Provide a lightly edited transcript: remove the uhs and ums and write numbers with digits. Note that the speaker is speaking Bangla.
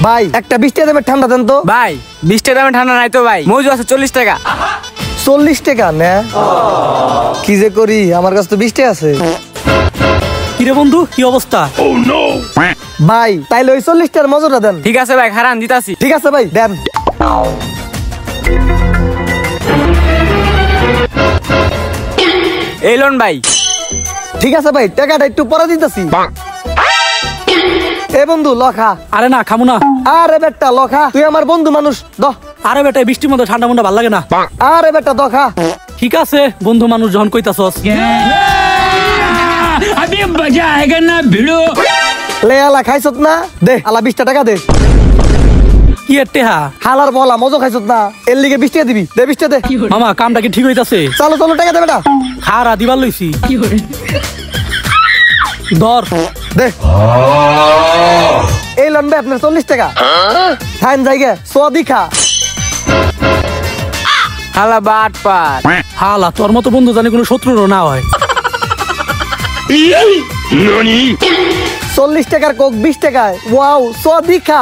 ভাই একটা 20 টাকা দামের ঠান্ডা দেন তো। ভাই 20 টাকা দামে ঠান্ডা নাই তো ভাই, মজু আছে 40 টাকা। 40 টাকা না? কি যে করি, আমার কাছে তো 20 টাকা আছে। কিরে বন্ধু, কি অবস্থা? ভাই তাইলে ওই 40 টাকার মজুরটা দেন। ঠিক আছে ভাই, খারান দিতাছি। ঠিক আছে ভাই দেন। এই লোন ভাই। ঠিক আছে ভাই, টাকাটা একটু পরে দিতেছি। এ বন্ধু লখা। আরে না, খামু না। আরে বেটা লখা, তুই আমার বন্ধু মানুষ, দ। আরে বেটা, বৃষ্টির মধ্যে ঠান্ডা মুন্ডা ভাল লাগে না। আরে বেটা দখা। ঠিক আছে, বন্ধু মানুষ যখন কইতাছস। अभी मजा आएगा ना भिड़ो। লে আলা খাইছত না, দে আলা 20 টাকা দে। কি এর টেহা? হালার বলা মজা খাইছত না, এর লিগে 20 টাকা দিবি। দে 20 টাকা দে। মামা কামটা কি ঠিক হইতাছে? চলো চলো টাকা দে বেটা। খারা দিবার লইছি। ধর দে। এই লন ভাই আপনার 40 টাকা। খাইন জায়গা সোয়াদি খা। হালা বাট পাট। হালা, তোর মতো বন্ধু জানি কোনো শত্রুরও না হয়। 40 টাকার কোক 20 টাকায়, ওয়াও সোয়াদি খা।